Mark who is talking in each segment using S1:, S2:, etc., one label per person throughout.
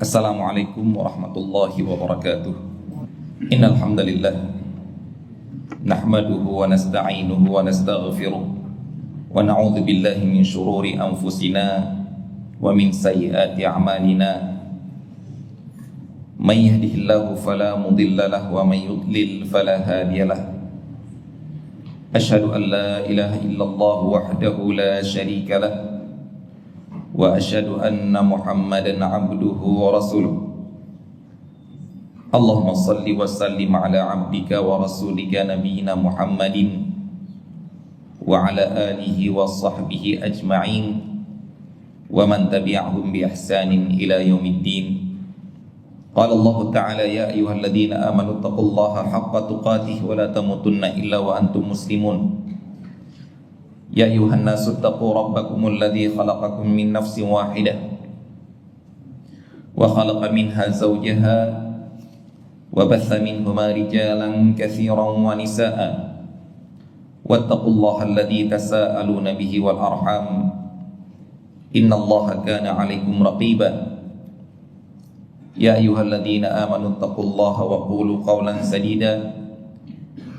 S1: Assalamualaikum warahmatullahi wabarakatuh. Innal hamdalillah nahmaduhu wa nasta'inuhu wa nastaghfiruh wa na'udzu billahi min shururi anfusina wa min sayyiati a'malina. May yahdihillahu fala mudilla lahu wa may yudlil fala hadiyalah. Asyhadu an la ilaha illallah wahdahu la syarika lah wa asyhadu anna Muhammadan abduhu wa rasuluh. Allahumma salli wa sallim ala abdika wa rasulika nabiyyina Muhammadin wa ala alihi wa sahbihi ajma'in wa man tabi'ahum bi ihsanin ila yaumiddin. Qala Allah Ta'ala ya ayyuhalladzina amanu taqullaha haqqa tuqatih wa la tamutunna illa wa antum muslimun. Ya ayuhan nasu taqu rabbakumul ladzi khalaqakum min nafsin wahidah wa khalaqa minha zawjaha wa batha minhuma rijalan katsiran wa nisaa'a wattaqullaha alladzi tasaaluna bihi wal arham innallaha kana 'alaikum raqiba. Ya ayyuhalladzina amanu taqullaha wa qulu qawlan sadida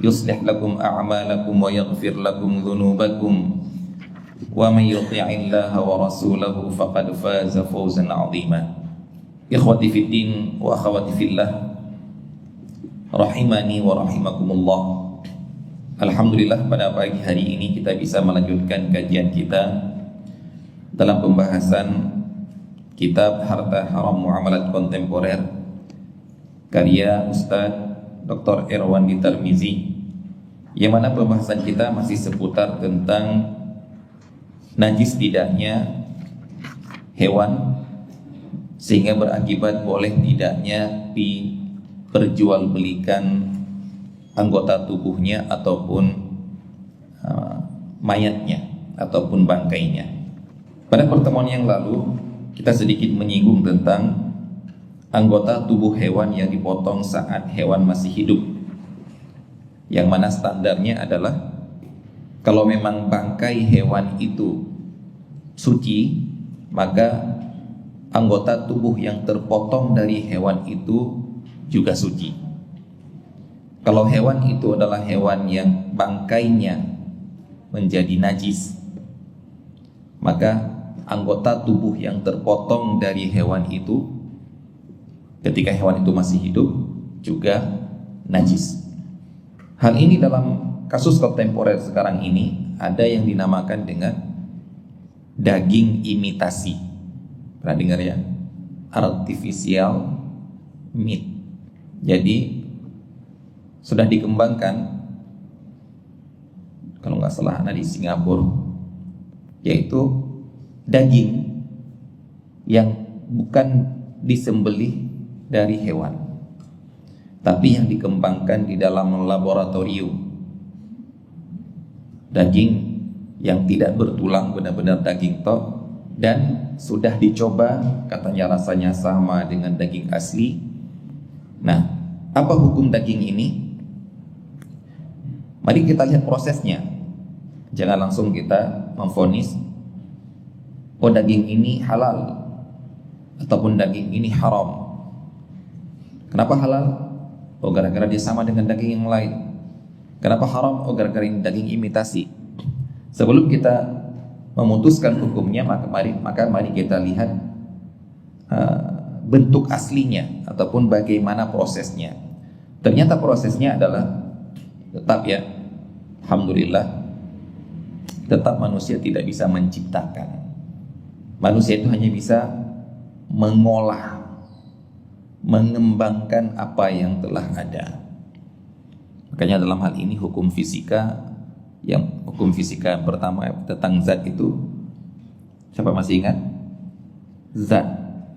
S1: yuslih lakum a'malakum wa yaghfir lakum dhunubakum wa may yuti'illaha wa rasulahu faqad faza fawzan 'azima. Ikhwati fid din wa akhwati fillah rahimani wa rahimakumullah. Alhamdulillah pada pagi hari ini kita bisa melanjutkan kajian kita dalam pembahasan kitab Harta Haram Muamalat Kontemporer karya Ustaz Dr. Irwandi Tarmizi, yang mana pembahasan kita masih seputar tentang najis tidaknya hewan sehingga berakibat boleh tidaknya diperjualbelikan anggota tubuhnya ataupun mayatnya ataupun bangkainya. Pada pertemuan yang lalu kita sedikit menyinggung tentang anggota tubuh hewan yang dipotong saat hewan masih hidup, yang mana standarnya adalah kalau memang bangkai hewan itu suci, maka anggota tubuh yang terpotong dari hewan itu juga suci. Kalau hewan itu adalah hewan yang bangkainya menjadi najis, maka anggota tubuh yang terpotong dari hewan itu ketika hewan itu masih hidup juga najis. Hal ini dalam kasus kontemporer sekarang ini ada yang dinamakan dengan daging imitasi. Pernah dengar ya? Artificial meat. Jadi sudah dikembangkan, kalau nggak salah ada di Singapura, yaitu daging yang bukan disembelih dari hewan, tapi yang dikembangkan di dalam laboratorium. Daging yang tidak bertulang, benar-benar daging tok, dan sudah dicoba, katanya rasanya sama dengan daging asli. Nah, apa hukum daging ini? Mari kita lihat prosesnya. Jangan langsung kita memvonis, oh daging ini halal ataupun daging ini haram. Kenapa halal? Oh gara-gara dia sama dengan daging yang lain. Kenapa haram? Oh gara-gara ini daging imitasi. Sebelum kita memutuskan hukumnya, maka mari kita lihat bentuk aslinya ataupun bagaimana prosesnya. Ternyata prosesnya adalah tetap ya, alhamdulillah, tetap manusia tidak bisa menciptakan. Manusia itu hanya bisa mengolah, mengembangkan apa yang telah ada. Makanya dalam hal ini hukum fisika yang pertama tentang zat itu, siapa masih ingat? Zat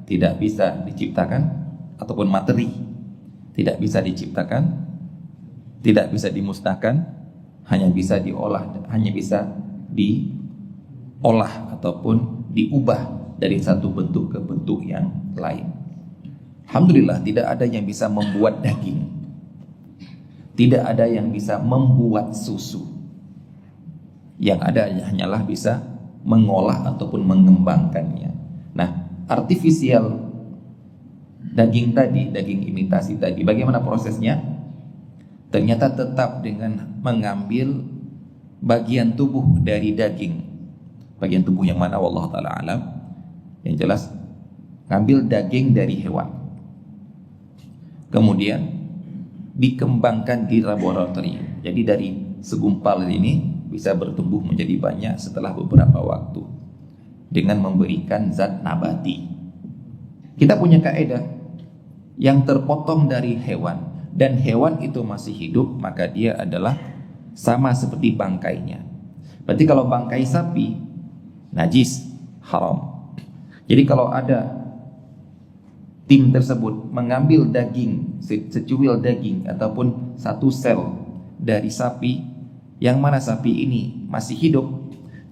S1: tidak bisa diciptakan ataupun materi tidak bisa diciptakan, tidak bisa dimusnahkan, hanya bisa diolah, hanya bisa diolah ataupun diubah dari satu bentuk ke bentuk yang lain. Alhamdulillah tidak ada yang bisa membuat daging, tidak ada yang bisa membuat susu. Yang ada hanyalah bisa mengolah ataupun mengembangkannya. Nah, artificial daging tadi, daging imitasi tadi, bagaimana prosesnya? Ternyata tetap dengan mengambil bagian tubuh dari daging. Bagian tubuh yang mana wallahu taala alam. Yang jelas ngambil daging dari hewan. Kemudian dikembangkan di laboratorium. Jadi dari segumpal ini bisa bertumbuh menjadi banyak setelah beberapa waktu dengan memberikan zat nabati. Kita punya kaidah, yang terpotong dari hewan dan hewan itu masih hidup, maka dia adalah sama seperti bangkainya. Berarti kalau bangkai sapi najis, haram. Jadi kalau ada tim tersebut mengambil daging, secuil daging ataupun satu sel dari sapi, yang mana sapi ini masih hidup,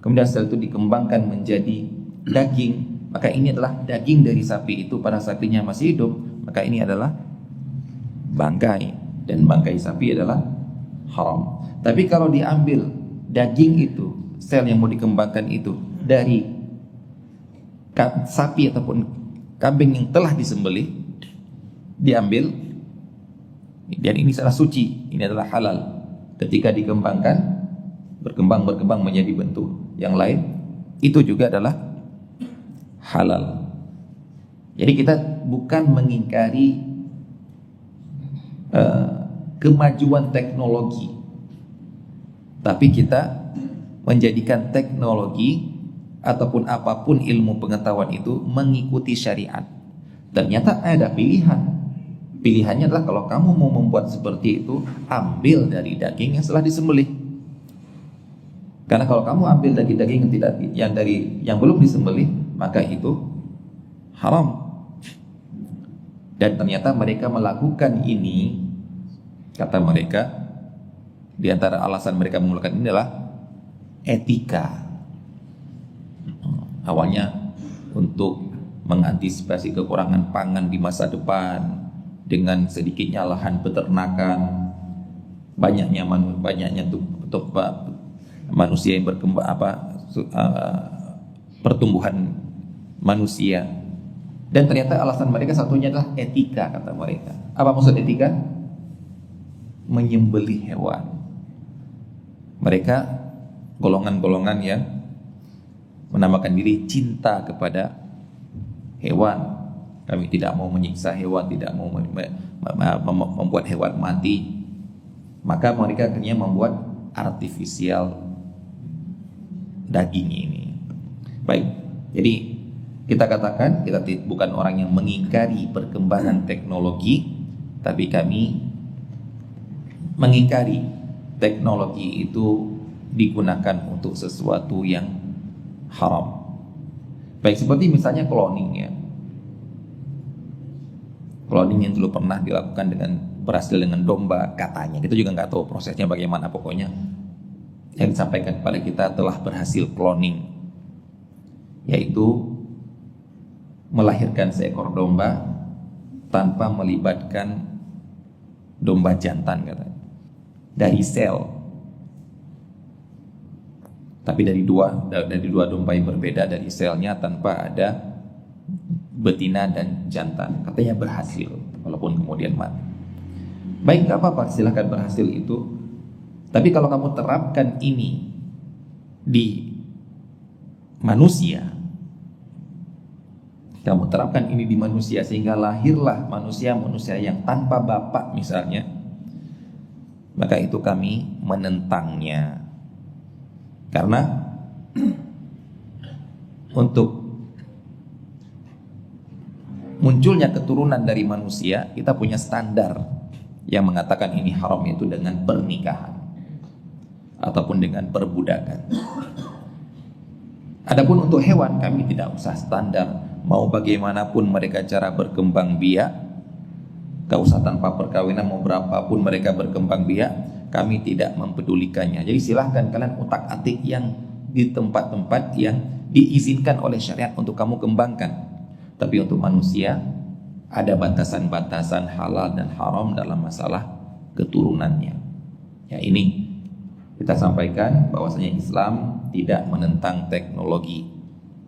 S1: kemudian sel itu dikembangkan menjadi daging, maka ini adalah daging dari sapi itu pada sapinya masih hidup, maka ini adalah bangkai, dan bangkai sapi adalah haram. Tapi kalau diambil daging itu, sel yang mau dikembangkan itu dari sapi ataupun kambing yang telah disembelih, diambil, dan ini salah suci, ini adalah halal. Ketika dikembangkan, berkembang menjadi bentuk yang lain, itu juga adalah halal. Jadi kita bukan mengingkari kemajuan teknologi, tapi kita menjadikan teknologi ataupun apapun ilmu pengetahuan itu mengikuti syariat. Ternyata ada pilihan. Pilihannya adalah kalau kamu mau membuat seperti itu, ambil dari daging yang setelah disembelih. Karena kalau kamu ambil dari daging yang belum disembelih, maka itu haram. Dan ternyata mereka melakukan ini, kata mereka, di antara alasan mereka melakukan ini adalah etika. Awalnya untuk mengantisipasi kekurangan pangan di masa depan dengan sedikitnya lahan peternakan, banyaknya manusia yang berkembang, pertumbuhan manusia. Dan ternyata alasan mereka satunya adalah etika, kata mereka. Apa maksud etika? Menyembelih hewan. Mereka golongan-golongan yang menamakan diri cinta kepada hewan. Kami tidak mau menyiksa hewan, tidak mau membuat hewan mati. Maka mereka akhirnya membuat artifisial daging ini. Baik, jadi kita katakan kita bukan orang yang mengingkari perkembangan teknologi, tapi kami mengingkari teknologi itu digunakan untuk sesuatu yang haram. Baik, seperti misalnya cloning ya. Cloning yang dulu pernah dilakukan berhasil dengan domba katanya. Kita juga nggak tahu prosesnya bagaimana, pokoknya yang disampaikan kepada kita telah berhasil cloning, yaitu melahirkan seekor domba tanpa melibatkan domba jantan katanya. Dari sel. Tapi dari dua domba yang berbeda dari selnya tanpa ada betina dan jantan. Katanya berhasil, walaupun kemudian mati. Baik, gak apa-apa, silahkan berhasil itu. Tapi kalau kamu terapkan ini di manusia, sehingga lahirlah manusia yang tanpa bapak misalnya, maka itu kami menentangnya. Karena untuk munculnya keturunan dari manusia, kita punya standar yang mengatakan ini haram, itu dengan pernikahan ataupun dengan perbudakan. Adapun untuk hewan, kami tidak usah standar. Mau bagaimanapun mereka cara berkembang biak, gak usah tanpa perkawinan, mau berapapun mereka berkembang biak, kami tidak mempedulikannya. Jadi silahkan kalian utak-atik yang di tempat-tempat yang diizinkan oleh syariat untuk kamu kembangkan. Tapi untuk manusia ada batasan-batasan halal dan haram dalam masalah keturunannya. Ya, ini kita sampaikan bahwasanya Islam tidak menentang teknologi,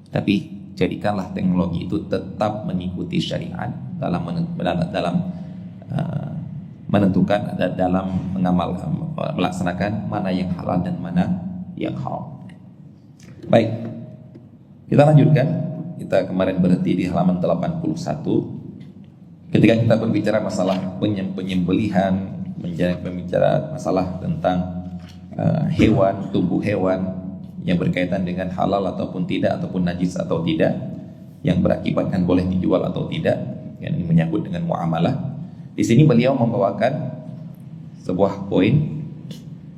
S1: tapi jadikanlah teknologi itu tetap mengikuti syariat dalam menentukan dan dalam melaksanakan mana yang halal dan mana yang haram. Baik, kita lanjutkan. Kita kemarin berhenti di halaman 81 ketika kita berbicara masalah penyembelihan, berbicara masalah tentang hewan, tubuh hewan yang berkaitan dengan halal ataupun tidak, ataupun najis atau tidak, yang berakibatkan boleh dijual atau tidak, yang menyangkut dengan muamalah. Di sini beliau membawakan sebuah poin,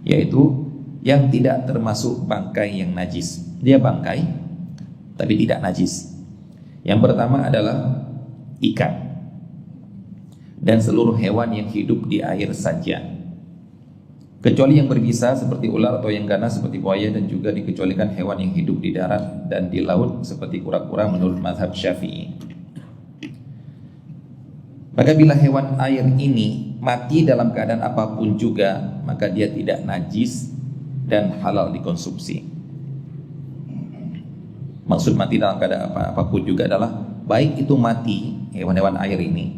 S1: yaitu yang tidak termasuk bangkai yang najis. Dia bangkai tapi tidak najis. Yang pertama adalah ikan dan seluruh hewan yang hidup di air saja, kecuali yang berbisa seperti ular atau yang ganas seperti buaya, dan juga dikecualikan hewan yang hidup di darat dan di laut seperti kura-kura menurut mazhab Syafi'i. Maka bila hewan air ini mati dalam keadaan apapun juga, maka dia tidak najis dan halal dikonsumsi. Maksud mati dalam keadaan apapun juga adalah baik itu mati, hewan-hewan air ini,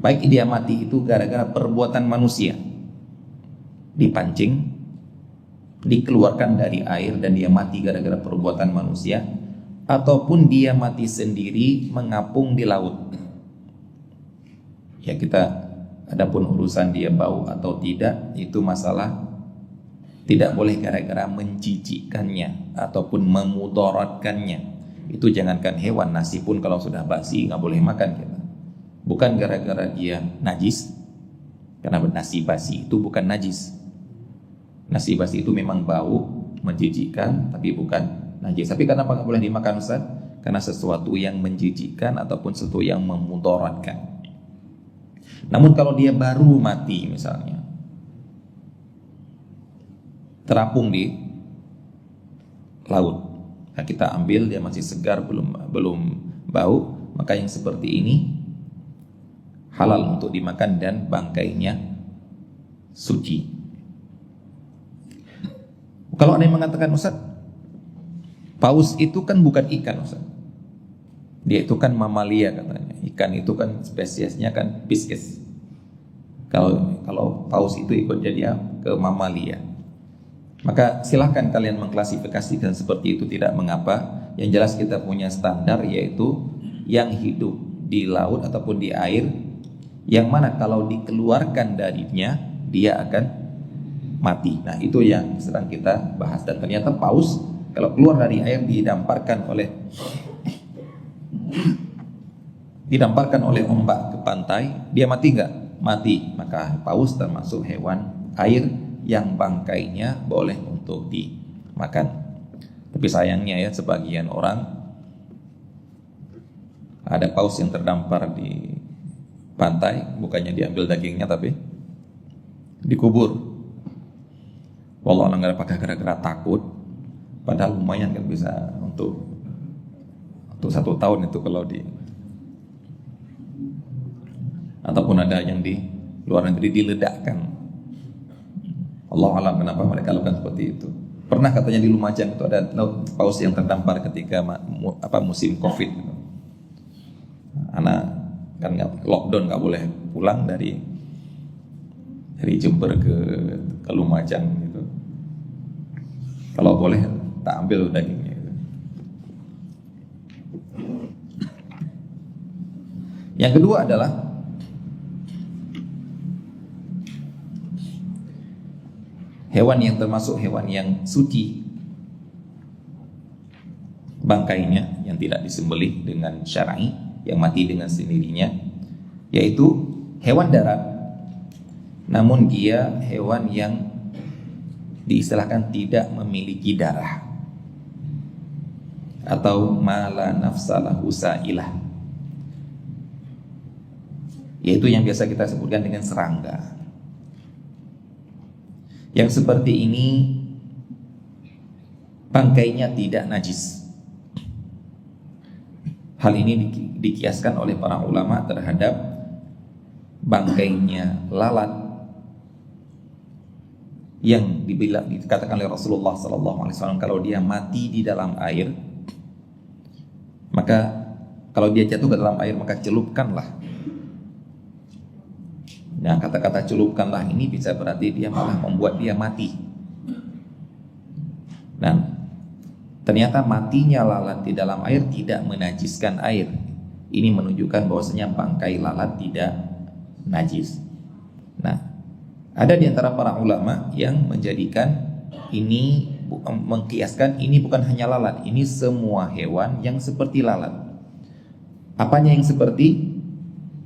S1: baik dia mati itu gara-gara perbuatan manusia, dipancing, dikeluarkan dari air dan dia mati gara-gara perbuatan manusia, ataupun dia mati sendiri mengapung di laut. Ya, kita adapun urusan dia bau atau tidak, itu masalah tidak boleh gara-gara menjijikkannya ataupun memudaratkannya. Itu jangankan hewan, nasi pun kalau sudah basi nggak boleh makan kita. Bukan gara-gara dia najis, karena nasi basi itu bukan najis. Nasi basi itu memang bau, menjijikkan, tapi bukan najis. Tapi kenapa nggak boleh dimakan, Ustaz? Karena sesuatu yang menjijikkan ataupun sesuatu yang memudaratkan. Namun kalau dia baru mati misalnya, terapung di laut, nah kita ambil dia masih segar, belum bau, maka yang seperti ini halal untuk dimakan dan bangkainya suci. Kalau ada yang mengatakan, Ustaz, paus itu kan bukan ikan, Ustaz, dia itu kan mamalia katanya. Ikan itu kan spesiesnya kan Pisces. Kalau paus itu ikut jadi ke mamalia, maka silahkan kalian mengklasifikasikan seperti itu, tidak mengapa. Yang jelas kita punya standar, yaitu yang hidup di laut ataupun di air, yang mana kalau dikeluarkan darinya dia akan mati. Nah, itu yang sedang kita bahas. Dan ternyata paus kalau keluar dari air didamparkan oleh ombak ke pantai, dia mati nggak? Mati. Maka paus termasuk hewan air yang bangkainya boleh untuk dimakan. Tapi sayangnya ya, sebagian orang ada paus yang terdampar di pantai, bukannya diambil dagingnya tapi dikubur. Wallah, nggak apakah gara-gara takut, padahal lumayan kan bisa untuk 1 tahun itu kalau ataupun ada yang di luar negeri diledakkan. Allah alam kenapa mereka lakukan seperti itu. Pernah katanya di Lumajang itu ada paus yang terdampar ketika musim Covid. Anak kan lockdown, nggak boleh pulang dari Jember ke Lumajang gitu. Kalau boleh tak ambil dagingnya gitu. Yang kedua adalah hewan yang termasuk hewan yang suci bangkainya, yang tidak disembelih dengan syar'i, yang mati dengan sendirinya, yaitu hewan darat, namun dia hewan yang diistilahkan tidak memiliki darah, atau mala nafsalahu sa'ilah, yaitu yang biasa kita sebutkan dengan serangga. Yang seperti ini bangkainya tidak najis. Hal ini dikiaskan oleh para ulama terhadap bangkainya lalat yang dikatakan oleh Rasulullah SAW, kalau dia mati di dalam air, Maka kalau dia jatuh ke dalam air maka celupkanlah. Nah, kata-kata celupkanlah ini bisa berarti dia malah membuat dia mati. Dan ternyata matinya lalat di dalam air tidak menajiskan air. Ini menunjukkan bahwasanya bangkai lalat tidak najis. Nah, ada di antara para ulama yang menjadikan ini, mengkiaskan ini bukan hanya lalat, ini semua hewan yang seperti lalat. Apanya yang seperti?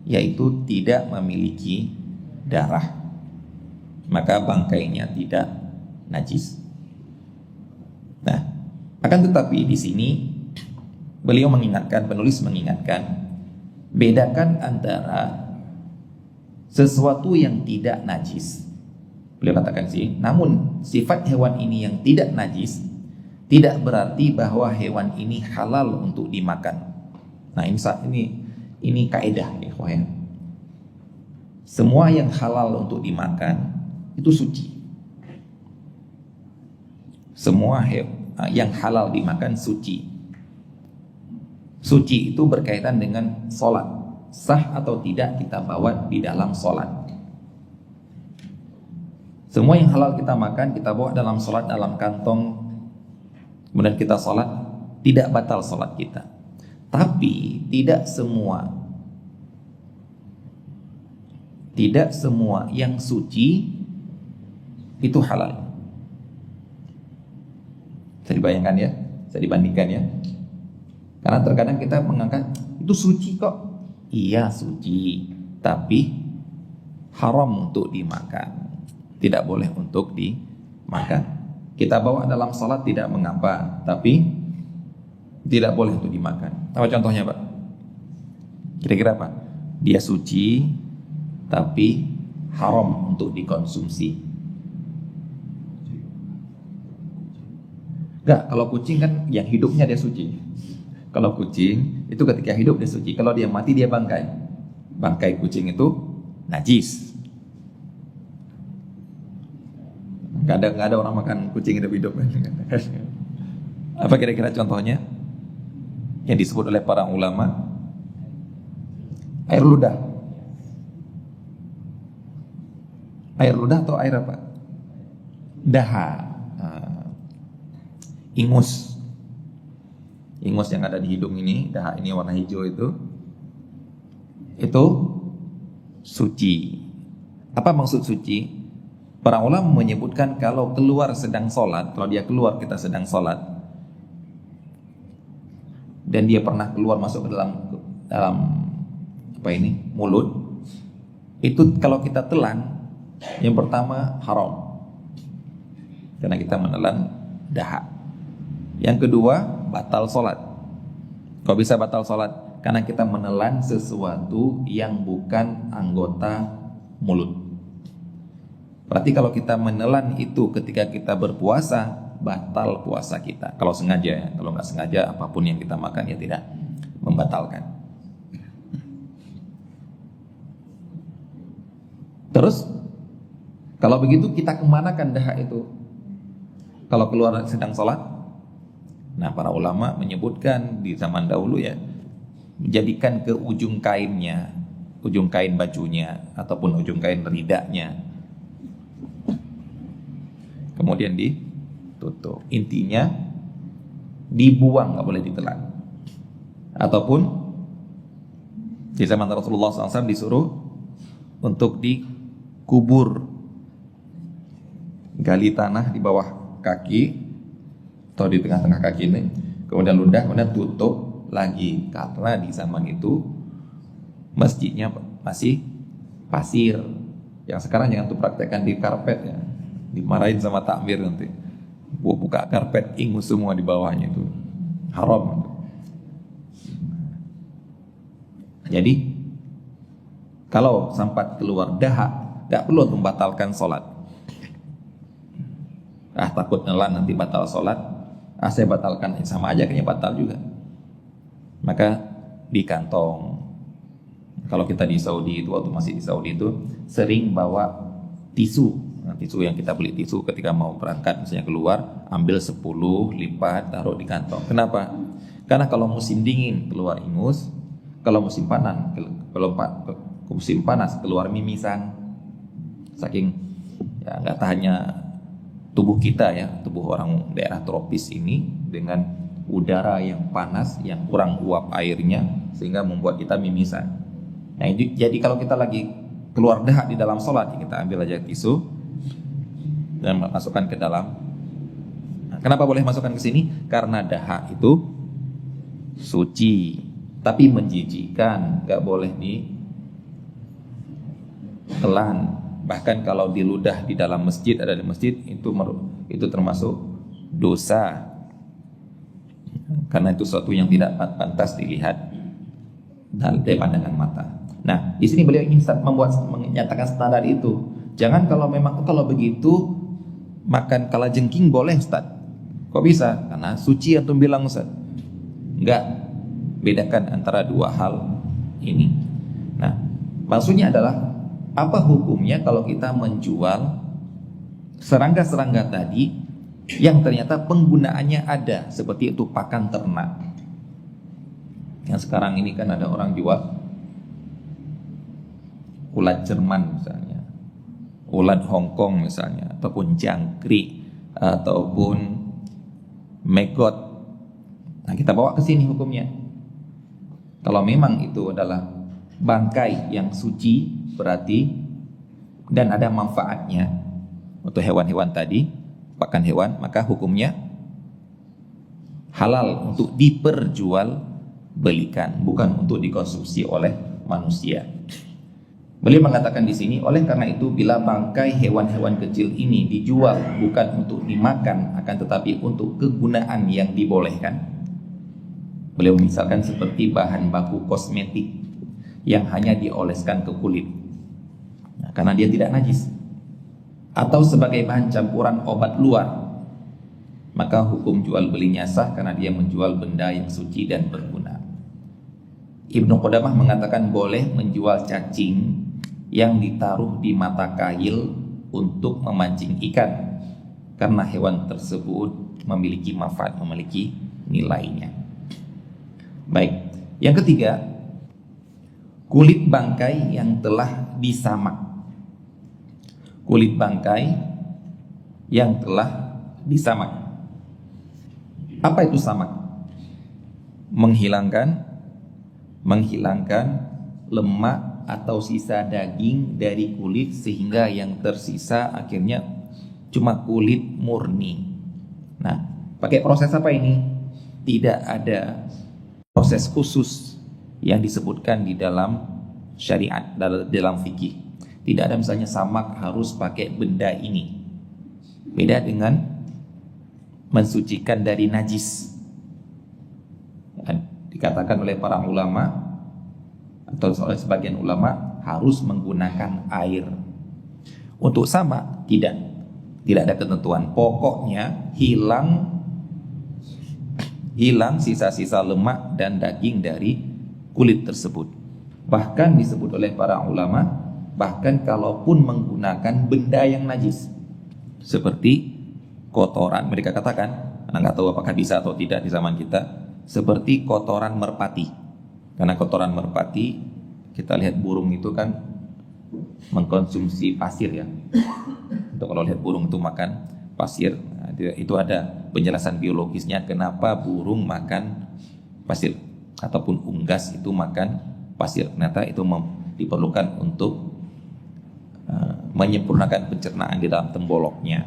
S1: Yaitu tidak memiliki darah, maka bangkainya tidak najis. Nah, akan tetapi di sini beliau mengingatkan, penulis mengingatkan, bedakan antara sesuatu yang tidak najis. Beliau katakan sih, namun sifat hewan ini yang tidak najis tidak berarti bahwa hewan ini halal untuk dimakan. Nah, ini kaidah ya, ikhwan. Semua yang halal untuk dimakan itu suci. Semua yang halal dimakan suci. Suci itu berkaitan dengan sholat. Sah atau tidak kita bawa di dalam sholat. Semua yang halal kita makan, kita bawa dalam sholat, dalam kantong, kemudian kita sholat, tidak batal sholat kita. Tapi tidak semua yang suci itu halal. Bisa dibayangkan ya, bisa dibandingkan ya. Karena terkadang kita mengangkat itu suci kok. Iya suci, tapi haram untuk dimakan. Tidak boleh untuk dimakan. Kita bawa dalam salat tidak mengapa, tapi tidak boleh untuk dimakan. Apa contohnya, Pak? Kira-kira apa? Dia suci tapi haram untuk dikonsumsi. Enggak, kalau kucing kan yang hidupnya dia suci. Kalau kucing itu ketika hidup dia suci, kalau dia mati dia bangkai. Bangkai kucing itu najis. Enggak ada orang makan kucing hidup-hidup. Apa kira-kira contohnya yang disebut oleh para ulama? Air ludah. Air ludah atau air apa? Daha. Ingus. Ingus yang ada di hidung ini, daha ini warna hijau itu suci. Apa maksud suci? Para ulama menyebutkan kalau keluar sedang sholat, kalau dia keluar kita sedang sholat, dan dia pernah keluar masuk ke dalam mulut, itu kalau kita telan, yang pertama haram karena kita menelan daha. Yang kedua batal sholat. Kok bisa batal sholat? Karena kita menelan sesuatu yang bukan anggota mulut. Berarti kalau kita menelan itu ketika kita berpuasa, batal puasa kita. Kalau sengaja ya, kalau nggak sengaja apapun yang kita makan ya tidak membatalkan. Terus kalau begitu kita kemanakan daha itu? Kalau keluar sedang sholat? Nah, para ulama menyebutkan di zaman dahulu ya, menjadikan ke ujung kainnya, ujung kain bajunya ataupun ujung kain ridanya, kemudian ditutup. Intinya dibuang, nggak boleh ditelan. Ataupun di zaman Rasulullah SAW disuruh untuk dikubur, gali tanah di bawah kaki atau di tengah-tengah kaki ini, kemudian ludah, kemudian tutup lagi, karena di zaman itu masjidnya masih pasir. Yang sekarang jangan tuh praktekkan di karpet ya, dimarahin sama takmir nanti. Buka karpet, ingus semua di bawahnya, itu haram. Jadi kalau sempat keluar daha, gak perlu untuk membatalkan sholat. Takut nelan nanti batal sholat. Saya batalkan, sama aja kayaknya batal juga. Maka di kantong. Kalau kita di Saudi itu, waktu masih di Saudi itu sering bawa tisu. Nah, tisu yang kita beli tisu ketika mau berangkat misalnya keluar, ambil 10 lipat taruh di kantong. Kenapa? Karena kalau musim dingin keluar ingus, kalau musim panas musim panas keluar mimisan. Saking ya nggak tahannya tubuh kita ya, tubuh orang daerah tropis ini dengan udara yang panas yang kurang uap airnya sehingga membuat kita mimisan. Nah, jadi kalau kita lagi keluar dahak di dalam sholat, kita ambil aja tisu dan masukkan ke dalam. Nah, kenapa boleh masukkan ke sini? Karena dahak itu suci, tapi menjijikan, nggak boleh ditelan. Bahkan kalau diludah di dalam masjid, ada di masjid, itu termasuk dosa, karena itu sesuatu yang tidak pantas dilihat dari pandangan mata. Nah, di sini beliau ingin menyatakan standar itu. Jangan kalau begitu makan kalajengking boleh, Ustaz. Kok bisa? Karena suci antum bilang, Ustaz. Enggak. Bedakan antara dua hal ini. Nah, maksudnya adalah apa hukumnya kalau kita menjual serangga-serangga tadi yang ternyata penggunaannya ada, seperti itu pakan ternak. Yang sekarang ini kan ada orang jual ulat Jerman misalnya, ulat Hongkong misalnya, ataupun jangkrik, ataupun maggot. Nah, kita bawa ke sini hukumnya. Kalau memang itu adalah bangkai yang suci berarti dan ada manfaatnya untuk hewan-hewan tadi, pakan hewan, maka hukumnya halal untuk diperjualbelikan, bukan untuk dikonsumsi oleh manusia. Beliau mengatakan di sini, oleh karena itu bila bangkai hewan-hewan kecil ini dijual bukan untuk dimakan, akan tetapi untuk kegunaan yang dibolehkan. Beliau misalkan seperti bahan baku kosmetik yang hanya dioleskan ke kulit, nah, karena dia tidak najis, atau sebagai bahan campuran obat luar, maka hukum jual belinya sah karena dia menjual benda yang suci dan berguna. Ibnu Qudamah mengatakan boleh menjual cacing yang ditaruh di mata kail untuk memancing ikan, karena hewan tersebut memiliki manfaat, memiliki nilainya. Baik, yang ketiga, kulit bangkai yang telah disamak. Kulit bangkai yang telah disamak. Apa itu samak? Menghilangkan lemak atau sisa daging dari kulit sehingga yang tersisa akhirnya cuma kulit murni. Nah, pakai proses apa ini? Tidak ada proses khusus yang disebutkan di dalam syariat, dalam fikih. Tidak ada misalnya samak harus pakai benda ini. Beda dengan mensucikan dari najis. Dikatakan oleh para ulama atau oleh sebagian ulama harus menggunakan air. Untuk samak tidak ada ketentuan. Pokoknya hilang sisa-sisa lemak dan daging dari kulit tersebut. Bahkan disebut oleh para ulama, bahkan kalaupun menggunakan benda yang najis seperti kotoran, mereka katakan, karena nggak tahu apakah bisa atau tidak di zaman kita, seperti kotoran merpati. Karena kotoran merpati, kita lihat burung itu kan mengkonsumsi pasir ya. Untuk kalau lihat burung itu makan pasir, nah, itu ada penjelasan biologisnya kenapa burung makan pasir ataupun unggas itu makan pasir. Ternyata itu diperlukan untuk menyempurnakan pencernaan di dalam temboloknya.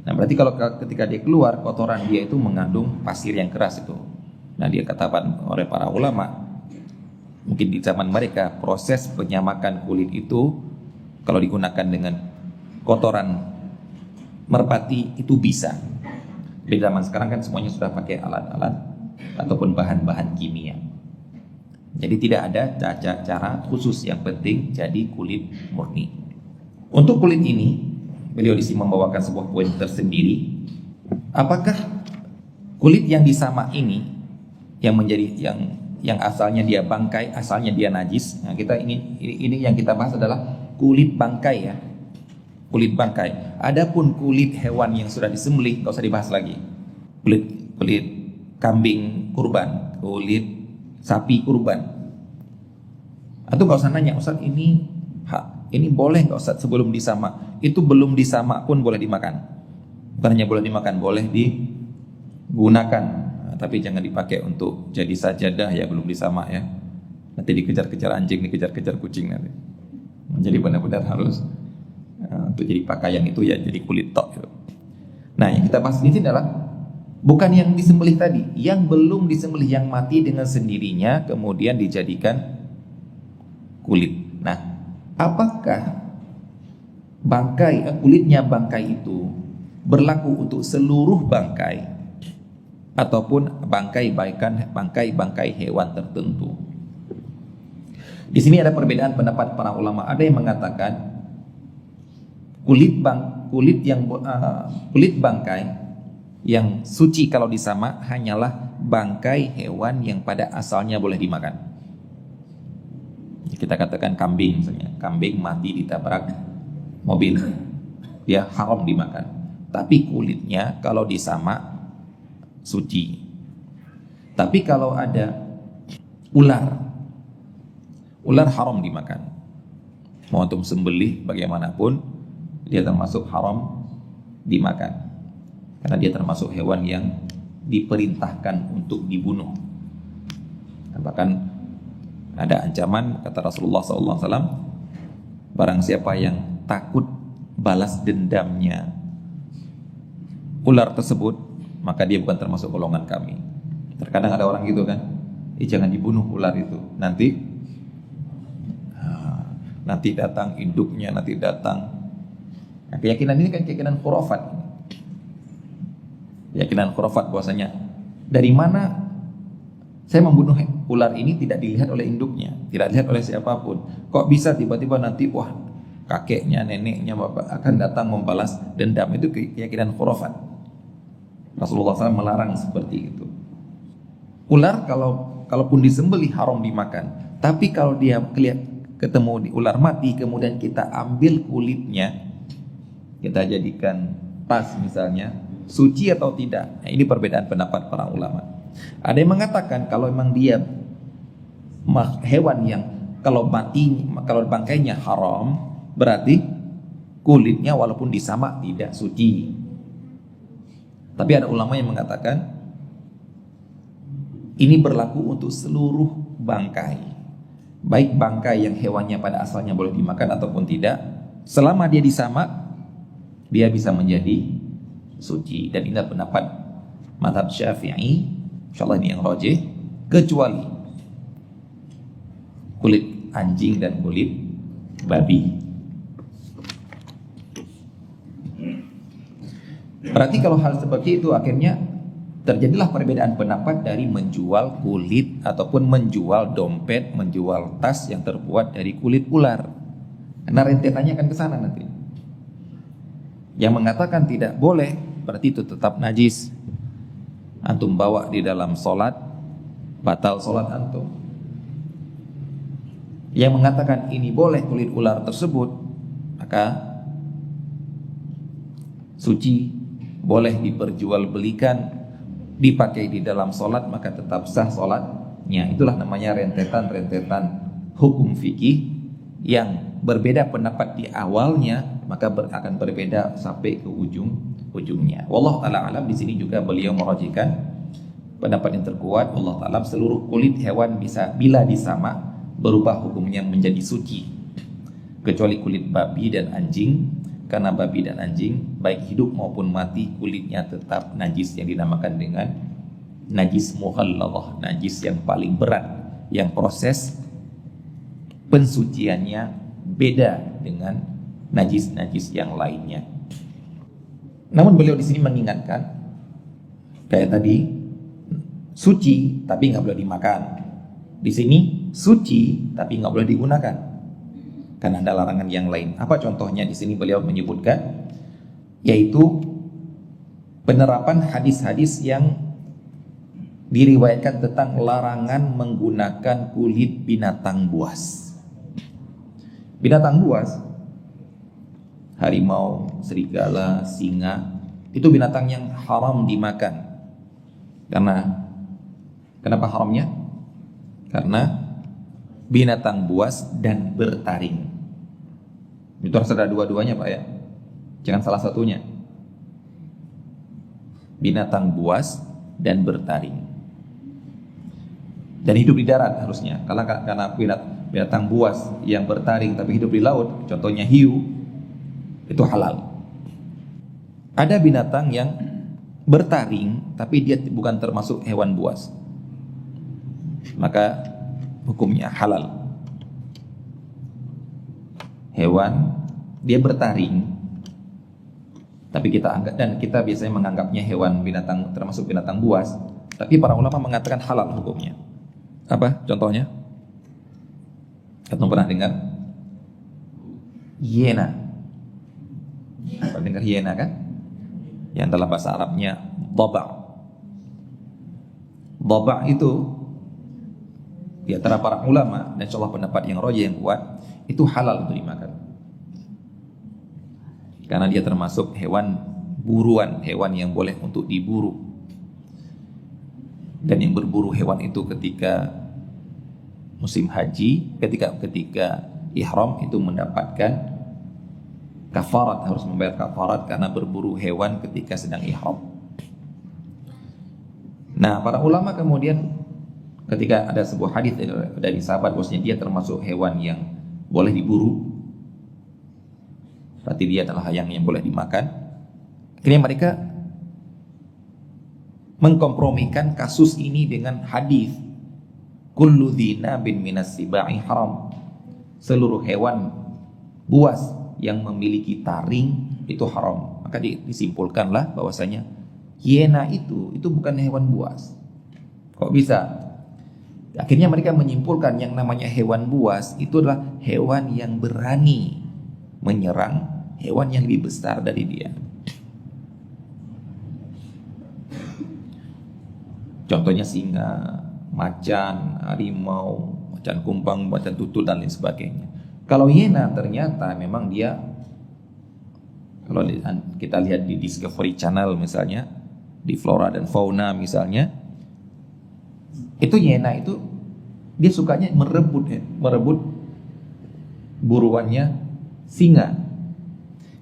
S1: Nah, berarti kalau ketika dia keluar, kotoran dia itu mengandung pasir yang keras itu. Nah, dia katakan oleh para ulama, mungkin di zaman mereka proses penyamakan kulit itu kalau digunakan dengan kotoran merpati itu bisa. Di zaman sekarang kan semuanya sudah pakai alat-alat ataupun bahan-bahan kimia. Jadi tidak ada cara khusus, yang penting jadi kulit murni. Untuk kulit ini, beliau di sini membawakan sebuah poin tersendiri. Apakah kulit yang disamak ini yang menjadi yang asalnya dia bangkai, asalnya dia najis. Nah, ini yang kita bahas adalah kulit bangkai ya. Kulit bangkai. Adapun kulit hewan yang sudah disembelih, nggak usah dibahas lagi. Kulit kambing kurban, kulit sapi kurban. Atau nggak usah nanya, Ustaz ini boleh nggak Ustaz sebelum disamak? Itu belum disamak pun boleh dimakan. Bukan hanya boleh dimakan, boleh digunakan. Nah, tapi jangan dipakai untuk jadi sajadah ya, belum disamak ya. Nanti dikejar-kejar anjing, dikejar-kejar kucing nanti. Jadi benar-benar harus untuk jadi pakaian itu ya jadi kulit tok gitu. Nah, yang kita bahas di sini adalah bukan yang disembelih tadi, yang belum disembelih, yang mati dengan sendirinya kemudian dijadikan kulit. Nah, apakah kulitnya bangkai itu berlaku untuk seluruh bangkai ataupun bangkai hewan tertentu? Di sini ada perbedaan pendapat para ulama. Ada yang mengatakan kulit bangkai yang suci kalau disamak hanyalah bangkai hewan yang pada asalnya boleh dimakan. Kita katakan kambing misalnya, kambing mati ditabrak mobil, dia haram dimakan. Tapi kulitnya kalau disamak suci. Tapi kalau ada ular haram dimakan. Mau antum sembelih bagaimanapun, dia termasuk haram dimakan. Karena dia termasuk hewan yang diperintahkan untuk dibunuh. Bahkan ada ancaman, kata Rasulullah SAW, barang siapa yang takut balas dendamnya ular tersebut, maka dia bukan termasuk golongan kami. Terkadang ada orang gitu kan, jangan dibunuh ular itu, nanti datang induknya, nanti datang. Nah, keyakinan ini kan keyakinan khurafat. Keyakinan khurafat bahwasanya dari mana saya membunuh ular ini tidak dilihat oleh induknya, tidak dilihat oleh siapapun. Kok bisa tiba-tiba nanti kakeknya, neneknya, bapak akan datang membalas dendam? Itu keyakinan khurafat. Rasulullah SAW melarang seperti itu. Ular kalaupun disembelih haram dimakan. Tapi kalau dia ketemu di ular mati, kemudian kita ambil kulitnya, kita jadikan tas misalnya, suci atau tidak? Nah, ini perbedaan pendapat para ulama. Ada yang mengatakan kalau memang dia hewan yang kalau bangkainya haram, berarti kulitnya walaupun disamak tidak suci. Tapi ada ulama yang mengatakan ini berlaku untuk seluruh bangkai. Baik bangkai yang hewannya pada asalnya boleh dimakan ataupun tidak, selama dia disamak, dia bisa menjadi suci. Dan ini pendapat mazhab Syafi'i, insyaallah ini yang rajih, kecuali kulit anjing dan kulit babi. Berarti kalau hal seperti itu akhirnya terjadilah perbedaan pendapat dari menjual kulit ataupun menjual dompet, menjual tas yang terbuat dari kulit ular. Karena rentetannya akan ke sana nanti. Yang mengatakan tidak boleh, berarti itu tetap najis. Antum bawa di dalam sholat, batal sholat antum. Yang mengatakan ini boleh kulit ular tersebut, maka suci, boleh diperjualbelikan, dipakai di dalam sholat, maka tetap sah sholatnya. Itulah namanya rentetan-rentetan hukum fikih yang berbeda pendapat di awalnya, maka akan berbeda sampai ke ujungnya. Wallahu ta'ala alam. Di sini juga beliau merajihkan pendapat yang terkuat, Allah ta'ala, seluruh kulit hewan bisa bila disamak berubah hukumnya menjadi suci, kecuali kulit babi dan anjing. Karena babi dan anjing baik hidup maupun mati kulitnya tetap najis, yang dinamakan dengan najis mughalladhah, najis yang paling berat, yang proses pensuciannya beda dengan najis-najis yang lainnya. Namun beliau di sini mengingatkan kayak tadi, suci tapi nggak boleh dimakan. Di sini suci tapi nggak boleh digunakan, karena ada larangan yang lain. Apa contohnya? Di sini beliau menyebutkan, yaitu penerapan hadis-hadis yang diriwayatkan tentang larangan menggunakan kulit binatang buas. Binatang buas, harimau, serigala, singa, itu binatang yang haram dimakan. Karena Kenapa haramnya? Karena binatang buas dan bertaring. Itu harus ada dua-duanya Pak ya. Jangan salah satunya. Binatang buas dan bertaring. Dan hidup di darat harusnya. Karena binatang buas yang bertaring tapi hidup di laut, contohnya hiu, itu halal. Ada binatang yang bertaring tapi dia bukan termasuk hewan buas, maka hukumnya halal. Hewan dia bertaring tapi kita anggap, dan kita biasanya menganggapnya hewan binatang termasuk binatang buas, tapi para ulama mengatakan halal hukumnya. Apa contohnya? Kamu pernah dengar? Hyena. Pernah dengar hyena kan? Yang dalam bahasa Arabnya dhaba'. Dhaba' itu di antara para ulama, dan insyaallah pendapat yang rajih yang kuat, itu halal untuk dimakan. Karena dia termasuk hewan buruan, hewan yang boleh untuk diburu. Dan yang berburu hewan itu ketika musim haji, ketika ihram itu mendapatkan kafarat, harus membayar kafarat karena berburu hewan ketika sedang ihram. Nah, para ulama kemudian ketika ada sebuah hadis dari sahabat bahwasanya dia termasuk hewan yang boleh diburu, berarti dia adalah yang boleh dimakan. Akhirnya mereka mengkompromikan kasus ini dengan hadis kullu dzinabin minas sibai haram. Seluruh hewan buas yang memiliki taring itu haram. Maka disimpulkanlah bahwasanya hyena itu bukan hewan buas. Kok bisa? Akhirnya mereka menyimpulkan yang namanya hewan buas itu adalah hewan yang berani menyerang hewan yang lebih besar dari dia. Contohnya singa, macan, harimau, macan kumbang, macan tutul dan lain sebagainya. Kalau hyena ternyata memang dia, kalau kita lihat di Discovery Channel misalnya, di Flora dan Fauna misalnya, itu hyena itu dia sukanya merebut buruannya singa.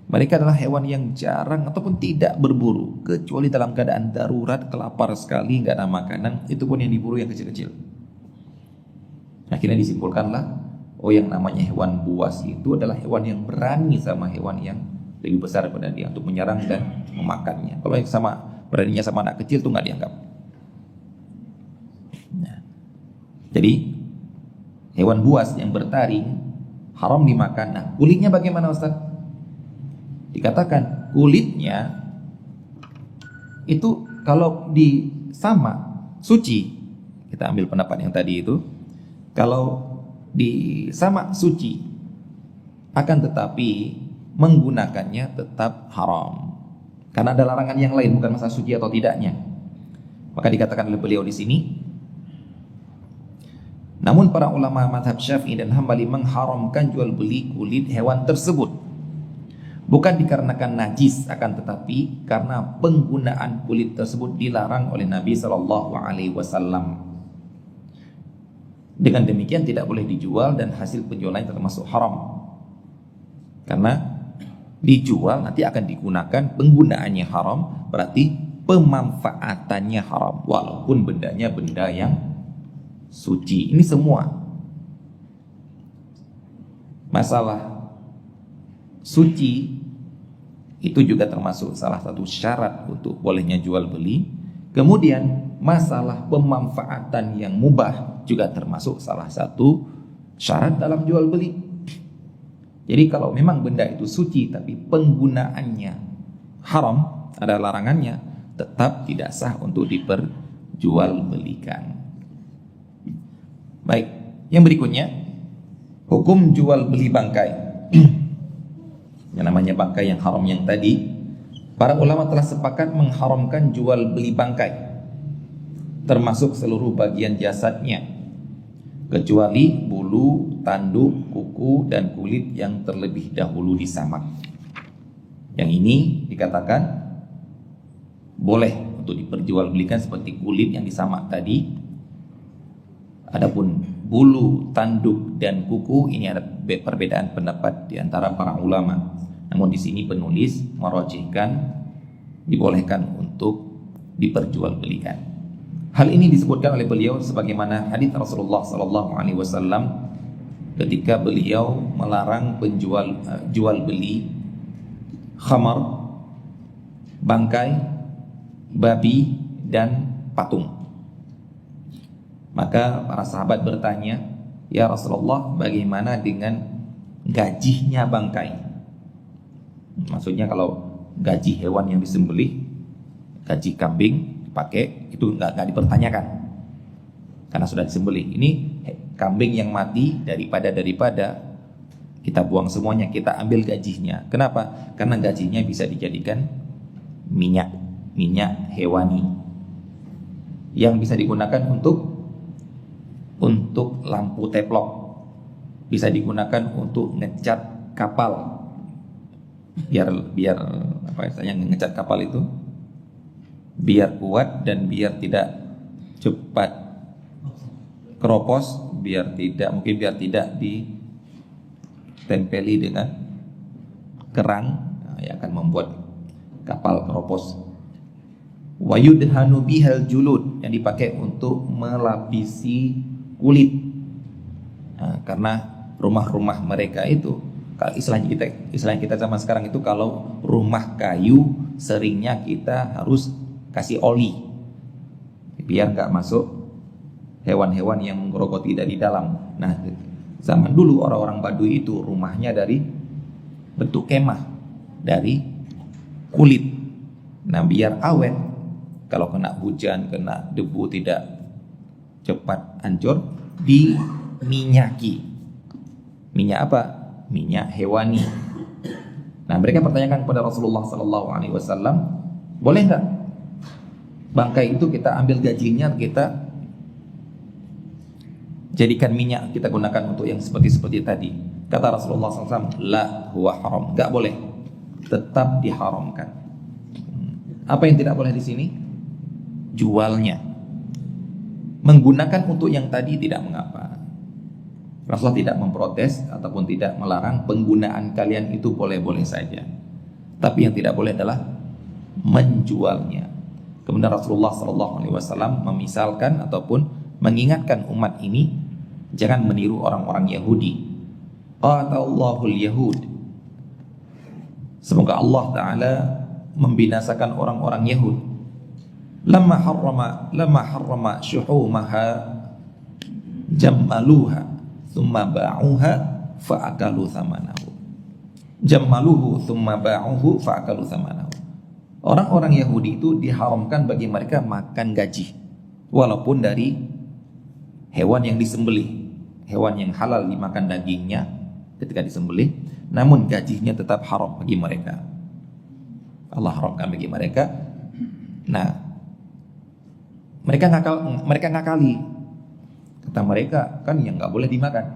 S1: Mereka adalah hewan yang jarang ataupun tidak berburu, kecuali dalam keadaan darurat, kelapar sekali, nggak ada makanan, itu pun yang diburu yang kecil-kecil. Akhirnya disimpulkanlah, oh yang namanya hewan buas itu adalah hewan yang berani sama hewan yang lebih besar daripada dia untuk menyerang dan memakannya. Kalau yang beraninya sama anak kecil itu nggak dianggap. Nah, jadi hewan buas yang bertaring haram dimakan. Nah, kulitnya bagaimana Ustaz? Dikatakan kulitnya itu kalau sama suci. Kita ambil pendapat yang tadi itu. Kalau sama suci, akan tetapi menggunakannya tetap haram. Karena ada larangan yang lain, bukan masalah suci atau tidaknya. Maka dikatakan oleh beliau di sini, namun para ulama mazhab Syafi'i dan Hambali mengharamkan jual beli kulit hewan tersebut. Bukan dikarenakan najis, akan tetapi karena penggunaan kulit tersebut dilarang oleh Nabi SAW. Dengan demikian tidak boleh dijual dan hasil penjualannya termasuk haram. Karena dijual nanti akan digunakan, penggunaannya haram, berarti pemanfaatannya haram, walaupun bendanya benda yang suci. Ini semua masalah suci itu juga termasuk salah satu syarat untuk bolehnya jual beli. Kemudian masalah pemanfaatan yang mubah juga termasuk salah satu syarat dalam jual beli. Jadi kalau memang benda itu suci tapi penggunaannya haram, ada larangannya, tetap tidak sah untuk diperjualbelikan. Baik, yang berikutnya hukum jual beli bangkai. Yang namanya bangkai yang haram yang tadi, para ulama telah sepakat mengharamkan jual beli bangkai, termasuk seluruh bagian jasadnya, kecuali bulu, tanduk, kuku, dan kulit yang terlebih dahulu disamak. Yang ini dikatakan boleh untuk diperjualbelikan seperti kulit yang disamak tadi, Adapun bulu, tanduk, dan kuku ini ada perbedaan pendapat di antara para ulama. Namun di sini penulis merojihkan dibolehkan untuk diperjualbelikan. Hal ini disebutkan oleh beliau sebagaimana hadits Rasulullah SAW ketika beliau melarang jual beli khamar, bangkai, babi, dan patung. Maka para sahabat bertanya, "Ya Rasulullah, bagaimana dengan gajinya bangkai?" Maksudnya kalau gaji hewan yang disembelih, gaji kambing dipakai, itu nggak dipertanyakan karena sudah disembelih. Ini kambing yang mati, daripada kita buang semuanya, kita ambil gajinya. Kenapa? Karena gajinya bisa dijadikan minyak hewani yang bisa digunakan untuk lampu teplok, bisa digunakan untuk ngecat kapal, biar apa istilahnya, ngecat kapal itu biar kuat dan biar tidak cepat keropos, biar tidak ditempeli dengan kerang, yang akan membuat kapal keropos. Wa yudhanu bihal julud, yang dipakai untuk melapisi kulit. Karena rumah-rumah mereka itu, kalau istilah kita zaman sekarang itu, kalau rumah kayu seringnya kita harus kasih oli biar nggak masuk hewan-hewan yang menggerogoti dari dalam. Nah, zaman dulu orang-orang Baduy itu rumahnya dari bentuk kemah, dari kulit. Nah, biar awet, kalau kena hujan, kena debu tidak cepat hancur, diminyaki. Minyak apa? Minyak hewani. Nah, mereka pertanyakan kepada Rasulullah SAW, boleh nggak bangkai itu kita ambil gajinya, kita jadikan minyak, kita gunakan untuk yang seperti tadi? Kata Rasulullah SAW, la huwa haram, nggak boleh, tetap diharamkan. Apa yang tidak boleh di sini? Jualnya. Menggunakan untuk yang tadi tidak mengapa. Rasulullah tidak memprotes ataupun tidak melarang penggunaan kalian itu, boleh-boleh saja. Tapi yang tidak boleh adalah menjualnya. Kemudian Rasulullah SAW memisalkan ataupun mengingatkan umat ini jangan meniru orang-orang Yahudi. Qatallahul Yahud. Semoga Allah Ta'ala membinasakan orang-orang Yahud. Lamma harrama syuhumaha jammaluha thumma ba'uha fa'akalu thamanahu. Jammaluhu thumma ba'uhu fa'akalu thamanahu. Orang-orang Yahudi itu diharamkan bagi mereka makan gaji, walaupun dari hewan yang disembelih, hewan yang halal dimakan dagingnya ketika disembelih, namun gajinya tetap haram bagi mereka. Allah haramkan bagi mereka. Nah, mereka ngakali. Kata mereka, kan yang nggak boleh dimakan.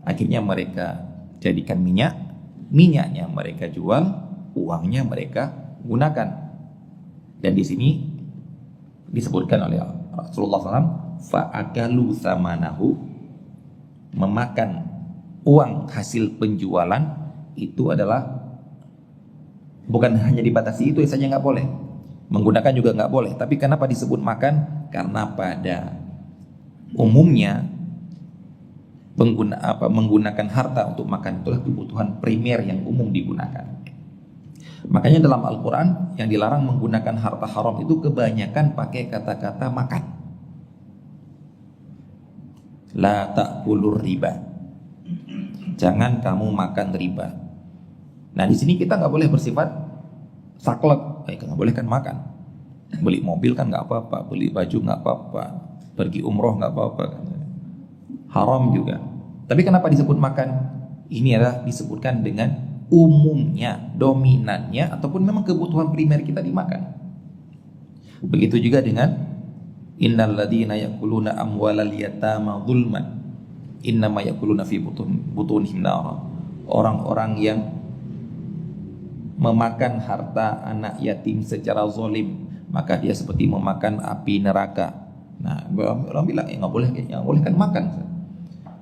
S1: Akhirnya mereka jadikan minyaknya mereka jual, uangnya mereka gunakan. Dan di sini disebutkan oleh Rasulullah SAW, fa'akalu thamanahu, memakan uang hasil penjualan itu adalah bukan hanya dibatasi itu saja nggak boleh, menggunakan juga nggak boleh. Tapi kenapa disebut makan? Karena pada umumnya menggunakan harta untuk makan itulah kebutuhan primer yang umum digunakan. Makanya dalam Al-Quran yang dilarang menggunakan harta haram itu kebanyakan pakai kata-kata makan. La ta'kulur riba, jangan kamu makan riba. Nah, di sini kita nggak boleh bersifat saklek, nggak boleh kan makan. Beli mobil kan nggak apa-apa, beli baju nggak apa-apa, pergi umroh nggak apa-apa, haram juga. Tapi kenapa disebut makan? Ini adalah disebutkan dengan umumnya, dominannya, ataupun memang kebutuhan primer kita dimakan. Begitu juga dengan innal ladzina ya'kuluna amwalal yatama zulman innama ya'kuluna fi butunihim nar. Orang-orang yang memakan harta anak yatim secara zalim, maka dia seperti memakan api neraka. Nah, orang bilang nggak boleh kan makan.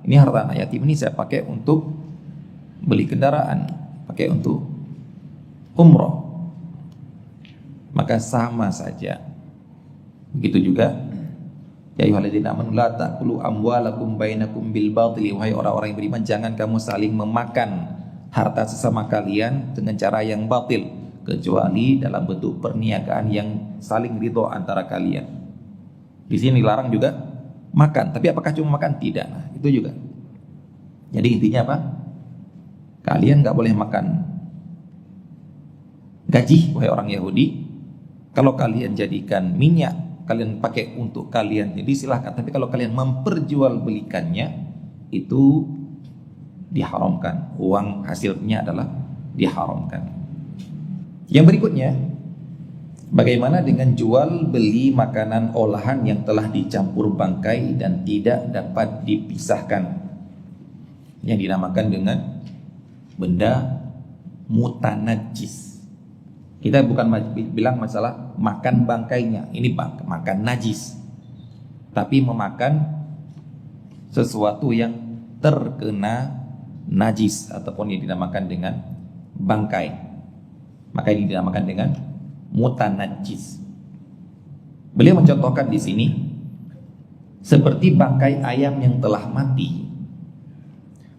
S1: Ini harta anak yatim ini saya pakai untuk beli kendaraan, pakai untuk umroh. Maka sama saja. Begitu juga, ya ayyuhalladzina amanu la ta'kulu amwalakum bainakum bil batil. Wahai orang-orang yang beriman, jangan kamu saling memakan harta sesama kalian dengan cara yang batil, kecuali dalam bentuk perniagaan yang saling ridho antara kalian. Di sini dilarang juga makan, tapi apakah cuma makan? Tidak. Nah, itu juga. Jadi intinya apa? Kalian nggak boleh makan gaji, wahai orang Yahudi. Kalau kalian jadikan minyak, kalian pakai untuk kalian, jadi silahkan. Tapi kalau kalian memperjualbelikannya, itu diharamkan. Uang hasilnya adalah diharamkan. Yang berikutnya, bagaimana dengan jual beli makanan olahan yang telah dicampur bangkai dan tidak dapat dipisahkan, yang dinamakan dengan benda mutanajis. Kita bukan bilang masalah makan bangkainya, ini makan najis, tapi memakan sesuatu yang terkena najis ataupun yang dinamakan dengan bangkai, maka ini dinamakan dengan mutanajis. Beliau mencontohkan di sini seperti bangkai ayam yang telah mati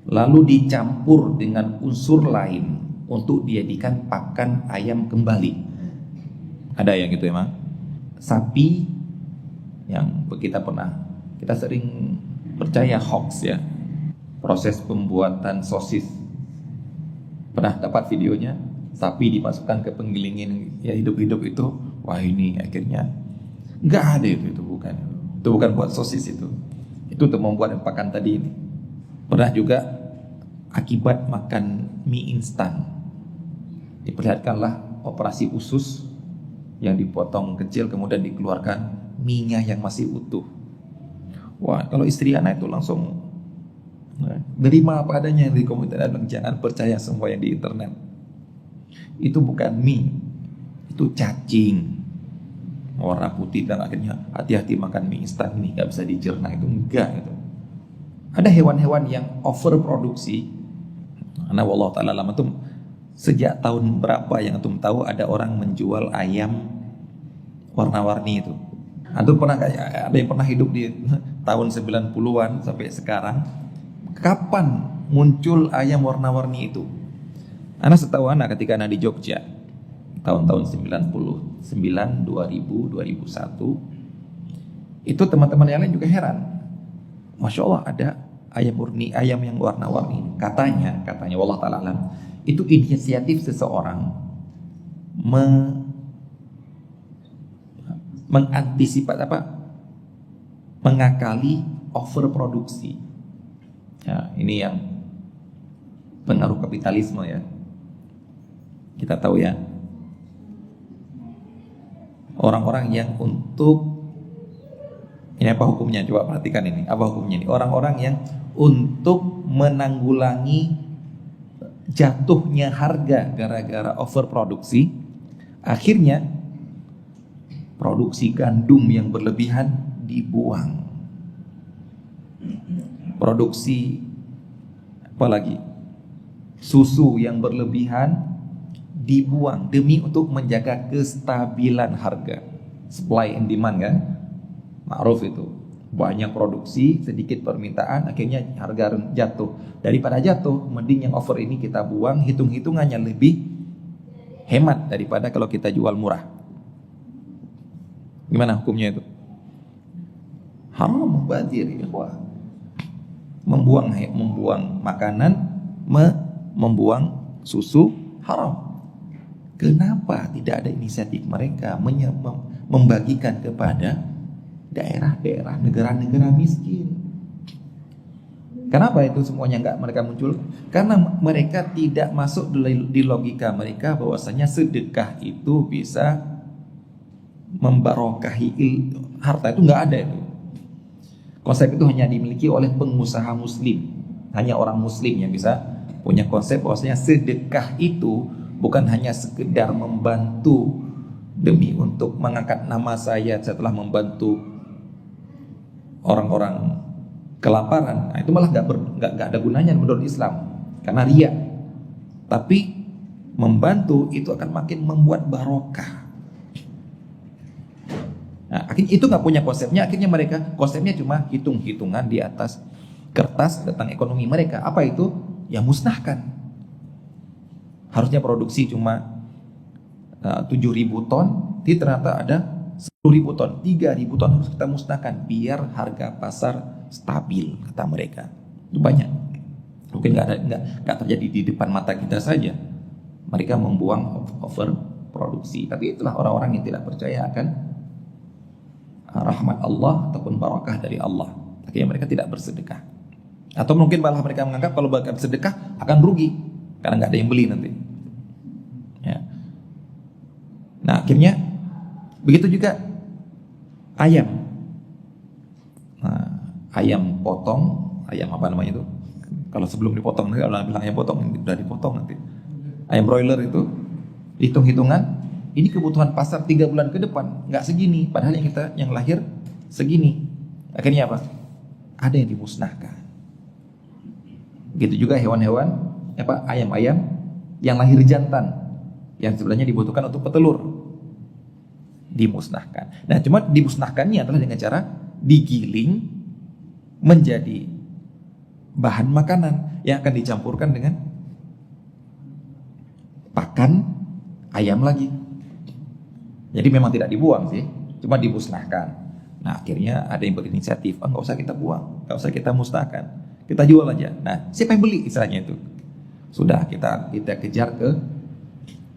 S1: lalu dicampur dengan unsur lain untuk dijadikan pakan ayam kembali. Ada yang gitu emang. Sapi yang kita sering percaya hoax ya. Proses pembuatan sosis. Pernah dapat videonya? Sapi dimasukkan ke penggilingan ya hidup-hidup itu. Wah, ini akhirnya nggak ada itu bukan. Itu bukan buat sosis itu. Itu untuk membuat pakan tadi ini. Pernah juga akibat makan mie instan, diperlihatkanlah operasi usus yang dipotong kecil kemudian dikeluarkan mie-nya yang masih utuh. Wah, kalau istri anak itu langsung nerima apa adanya di komentar dan jangan percaya semua yang di internet. Itu bukan mie, itu cacing warna putih, dan akhirnya hati-hati makan mie instan ini, nggak bisa dicerna. Itu enggak itu. Ada hewan-hewan yang overproduksi. Karena wallahu ta'ala alam, itu sejak tahun berapa yang antum tahu ada orang menjual ayam warna-warni itu? Antum ada yang pernah hidup di tahun 90-an sampai sekarang? Kapan muncul ayam warna-warni itu? Anak setahu anak ketika anak di Jogja tahun-tahun 99, 2000, 2001, itu teman-teman yang lain juga heran. Masya Allah, ada ayam murni, ayam yang warna-warni. Katanya wallah ta'ala alam, itu inisiatif seseorang mengakali overproduksi. Ya, ini yang pengaruh kapitalisme ya. Kita tahu ya, orang-orang yang ini apa hukumnya? Coba perhatikan ini. Apa hukumnya ini? Orang-orang yang untuk menanggulangi jatuhnya harga gara-gara overproduksi, akhirnya produksi gandum yang berlebihan dibuang. Produksi apalagi? Susu yang berlebihan dibuang demi untuk menjaga kestabilan harga. Supply and demand kan? Ma'ruf itu. Banyak produksi, sedikit permintaan, akhirnya harga jatuh. Daripada jatuh, mending yang over ini kita buang, hitung-hitungannya lebih hemat daripada kalau kita jual murah. Gimana hukumnya itu? Haram mubadzir ya. Membuang makanan, membuang susu haram. Kenapa tidak ada inisiatif mereka membagikan kepada daerah-daerah, negara-negara miskin? Kenapa itu semuanya nggak mereka muncul? Karena mereka tidak masuk di logika mereka bahwasanya sedekah itu bisa membarokahi harta. Itu nggak ada itu. Konsep itu hanya dimiliki oleh pengusaha muslim. Hanya orang muslim yang bisa punya konsep bahwasanya sedekah itu bukan hanya sekedar membantu demi untuk mengangkat nama saya setelah membantu orang-orang kelaparan, nah itu malah nggak ada gunanya menurut Islam karena riya. Tapi membantu itu akan makin membuat barokah. Nah, akhirnya itu nggak punya konsepnya. Akhirnya mereka konsepnya cuma hitung-hitungan di atas kertas tentang ekonomi mereka. Apa itu? Ya musnahkan. Harusnya produksi cuma 7.000 ton, ternyata ada 10.000 ton, 3.000 ton harus kita musnahkan biar harga pasar stabil, kata mereka. Itu banyak. Mungkin nggak terjadi di depan mata kita saja. Mereka membuang overproduksi. Tapi itulah orang-orang yang tidak percaya akan rahmat Allah ataupun barakah dari Allah. Akhirnya mereka tidak bersedekah. Atau mungkin malah mereka menganggap kalau bersedekah akan rugi karena nggak ada yang beli nanti. Ya. Nah akhirnya begitu juga ayam. Nah, ayam potong, ayam apa namanya itu? Kalau sebelum dipotong, kalau bilang ayam potong, udah dipotong nanti. Ayam broiler itu hitung-hitungan, ini kebutuhan pasar 3 bulan ke depan, nggak segini. Padahal yang lahir segini. Akhirnya apa? Ada yang dimusnahkan. Begitu juga hewan-hewan, ayam-ayam yang lahir jantan, yang sebenarnya dibutuhkan untuk petelur, dimusnahkan. Nah, cuma dimusnahkannya adalah dengan cara digiling menjadi bahan makanan yang akan dicampurkan dengan pakan ayam lagi. Jadi memang tidak dibuang sih, cuma dimusnahkan. Nah akhirnya ada yang berinisiatif, nggak usah kita buang, nggak usah kita musnahkan, kita jual aja. Nah siapa yang beli istilahnya itu? Sudah kita kejar ke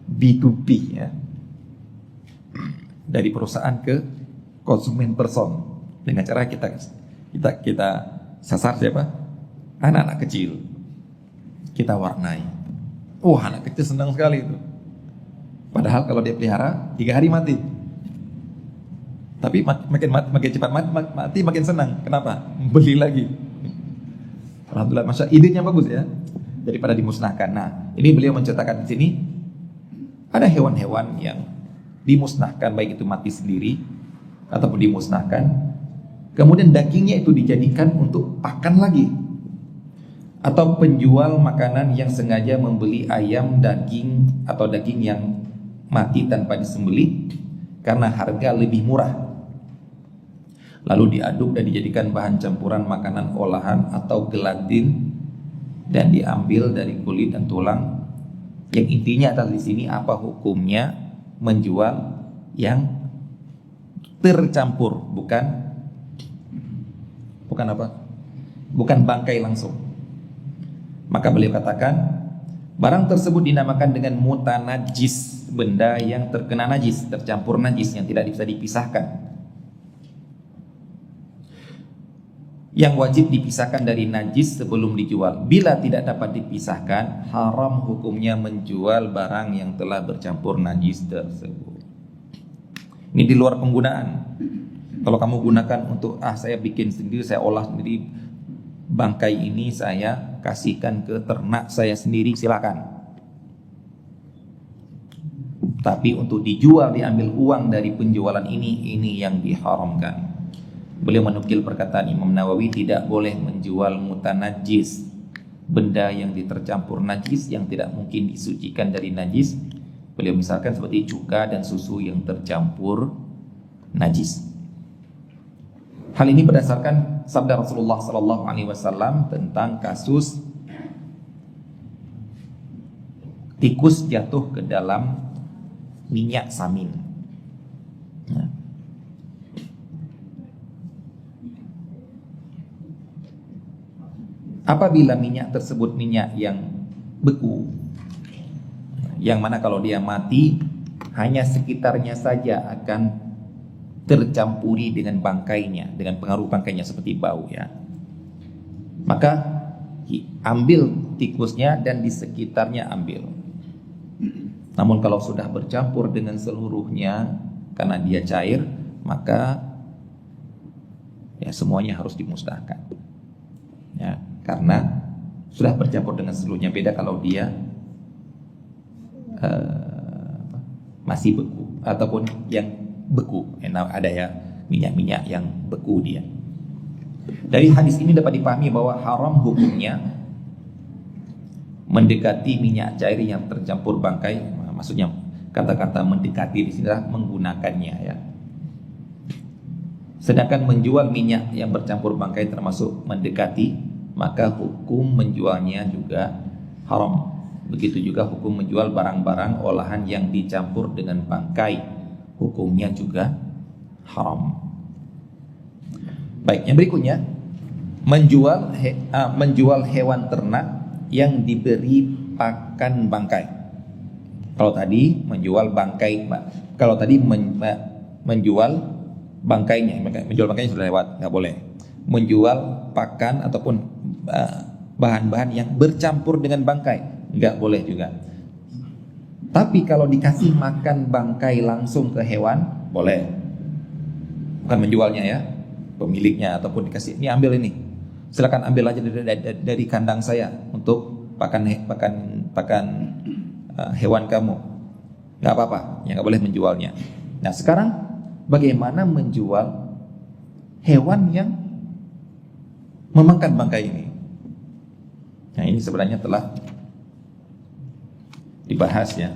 S1: B2B ya, dari perusahaan ke konsumen person dengan cara kita sasar siapa? Anak-anak kecil. Kita warnai. Anak kecil senang sekali itu. Padahal kalau dia pelihara 3 hari mati. Tapi makin cepat mati makin senang. Kenapa? Beli lagi. Alhamdulillah, masa idenya bagus ya. Daripada dimusnahkan. Nah, ini beliau menceritakan di sini ada hewan-hewan yang dimusnahkan, baik itu mati sendiri ataupun dimusnahkan. Kemudian dagingnya itu dijadikan untuk pakan lagi. Atau penjual makanan yang sengaja membeli ayam daging atau daging yang mati tanpa disembelih karena harga lebih murah, lalu diaduk dan dijadikan bahan campuran makanan olahan atau gelatin dan diambil dari kulit dan tulang. Yang intinya adalah di sini apa hukumnya menjual yang tercampur, bukan bangkai langsung. Maka beliau katakan barang tersebut dinamakan dengan mutanajis, benda yang terkena najis, tercampur najis yang tidak bisa dipisahkan, yang wajib dipisahkan dari najis sebelum dijual. Bila tidak dapat dipisahkan, haram hukumnya menjual barang yang telah bercampur najis tersebut. Ini di luar penggunaan. Kalau kamu gunakan untuk saya bikin sendiri, saya olah sendiri, bangkai ini saya kasihkan ke ternak saya sendiri, silakan. Tapi untuk dijual, diambil uang dari penjualan ini yang diharamkan. Beliau menukil perkataan Imam Nawawi, tidak boleh menjual mutanajis, benda yang tercampur najis yang tidak mungkin disucikan dari najis. Beliau misalkan seperti cuka dan susu yang tercampur najis. Hal ini berdasarkan sabda Rasulullah SAW tentang kasus tikus jatuh ke dalam minyak samin. Apabila minyak tersebut minyak yang beku, yang mana kalau dia mati hanya sekitarnya saja akan tercampuri dengan bangkainya, dengan pengaruh bangkainya seperti bau ya, maka ambil tikusnya dan di sekitarnya ambil. Namun kalau sudah bercampur dengan seluruhnya karena dia cair, maka ya semuanya harus dimusnahkan ya, karena sudah bercampur dengan seluruhnya. Beda kalau dia masih beku ataupun yang beku. Ada ya minyak-minyak yang beku dia. Dari hadis ini dapat dipahami bahwa haram hukumnya mendekati minyak cair yang tercampur bangkai. Maksudnya kata-kata mendekati di sini adalah menggunakannya ya. Sedangkan menjual minyak yang bercampur bangkai termasuk mendekati, maka hukum menjualnya juga haram. Begitu juga hukum menjual barang-barang olahan yang dicampur dengan bangkai, hukumnya juga haram. Baik, yang berikutnya menjual hewan ternak yang diberi pakan bangkai. Kalau tadi menjual bangkai, kalau tadi menjual bangkainya, menjual bangkainya sudah lewat, nggak boleh. Menjual pakan ataupun bahan-bahan yang bercampur dengan bangkai, nggak boleh juga. Tapi kalau dikasih makan bangkai langsung ke hewan, boleh. Bukan menjualnya ya, pemiliknya ataupun dikasih, ini ambil ini, silakan ambil aja dari kandang saya untuk pakan hewan kamu, nggak apa-apa, ya nggak boleh menjualnya. Nah sekarang bagaimana menjual hewan yang memakan bangkai ini? Nah ini sebenarnya telah dibahas ya.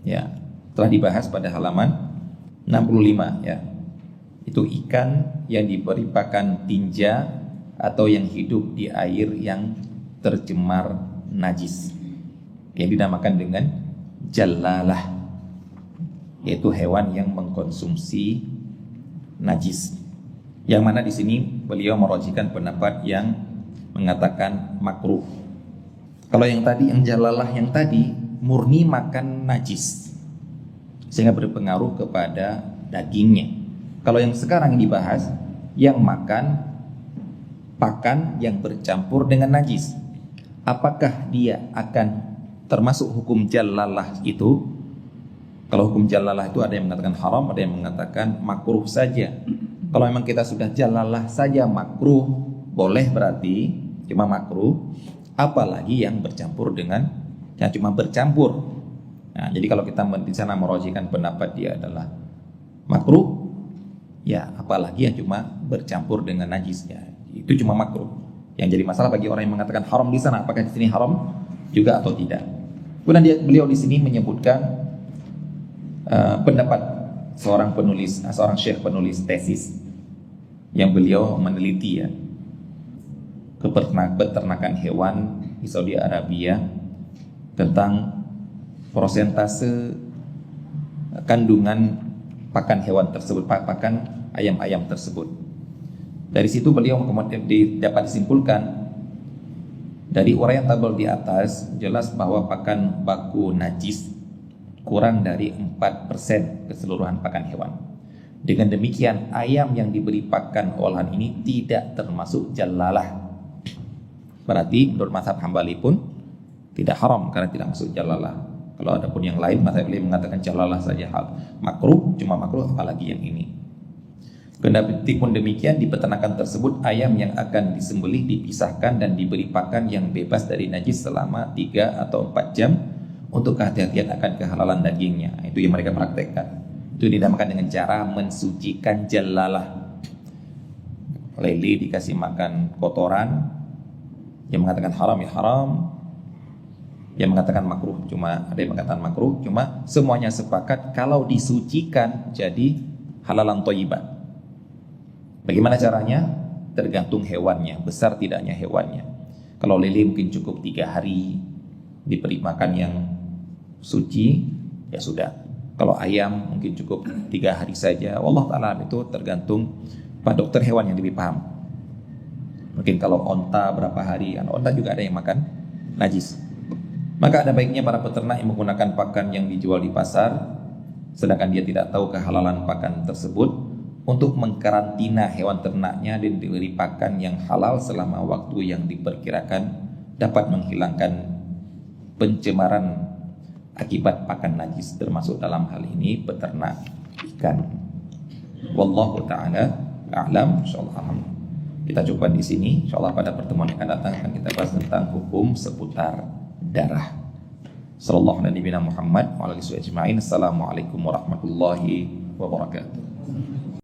S1: Ya, telah dibahas pada halaman 65 ya. Itu ikan yang diberi pakan tinja atau yang hidup di air yang tercemar najis, yang dinamakan dengan jalalah, yaitu hewan yang mengkonsumsi najis. Yang mana di sini beliau merojikan pendapat yang mengatakan makruh. Kalau yang tadi, yang jalalah yang tadi murni makan najis sehingga berpengaruh kepada dagingnya. Kalau yang sekarang dibahas yang makan pakan yang bercampur dengan najis, apakah dia akan termasuk hukum jalalah itu? Kalau hukum jalalah itu ada yang mengatakan haram, ada yang mengatakan makruh saja. Kalau memang kita sudah jalalah saja makruh, boleh berarti cuma makruh, apalagi yang bercampur dengan yang cuma bercampur. Nah, jadi kalau kita di sana merojikan pendapat dia adalah makruh, ya apalagi yang cuma bercampur dengan najisnya, itu cuma makruh. Yang jadi masalah bagi orang yang mengatakan haram di sana, apakah di sini haram juga atau tidak? Kemudian beliau di sini menyebutkan pendapat seorang syekh penulis tesis yang beliau meneliti ya peternakan hewan di Saudi Arabia tentang persentase kandungan pakan hewan tersebut, pakan ayam-ayam tersebut. Dari situ beliau kemudian dapat disimpulkan dari uraian tabel di atas jelas bahwa pakan baku najis kurang dari 4% keseluruhan pakan hewan. Dengan demikian ayam yang diberi pakan olahan ini tidak termasuk jalalah. Berarti menurut mazhab Hambali pun tidak haram karena tidak masuk jalalah. Kalau ada pun yang lain, mazhab lain mengatakan jalalah saja hal makruh, cuma makruh apalagi yang ini. Kendati pun demikian, di peternakan tersebut ayam yang akan disembelih dipisahkan dan diberi pakan yang bebas dari najis selama 3 atau 4 jam untuk kehati-hatian akan kehalalan dagingnya. Itu yang mereka praktekkan. Itu dinamakan dengan cara mensucikan jalalah. Lele dikasih makan kotoran, yang mengatakan haram ya haram, yang mengatakan makruh cuma ada yang mengatakan makruh, cuma semuanya sepakat kalau disucikan jadi halalan thayyiban. Bagaimana caranya? Tergantung hewannya, besar tidaknya hewannya. Kalau lele mungkin cukup 3 hari diberi makan yang suci, ya sudah. Kalau ayam mungkin cukup 3 hari saja. Wallahu ta'ala itu tergantung Pak dokter hewan yang lebih paham. Mungkin kalau onta berapa hari, onta juga ada yang makan najis. Maka ada baiknya para peternak yang menggunakan pakan yang dijual di pasar, sedangkan dia tidak tahu kehalalan pakan tersebut, untuk mengkarantina hewan ternaknya dan diberi pakan yang halal selama waktu yang diperkirakan dapat menghilangkan pencemaran akibat pakan najis, termasuk dalam hal ini peternak ikan. Wallahu ta'ala a'lam. Insyaallah kita coba di sini. Insyaallah pada pertemuan yang akan datang akan kita bahas tentang hukum seputar darah. Sallallahu alaihi Muhammad wa alihi ajma'in. Assalamualaikum warahmatullahi wabarakatuh.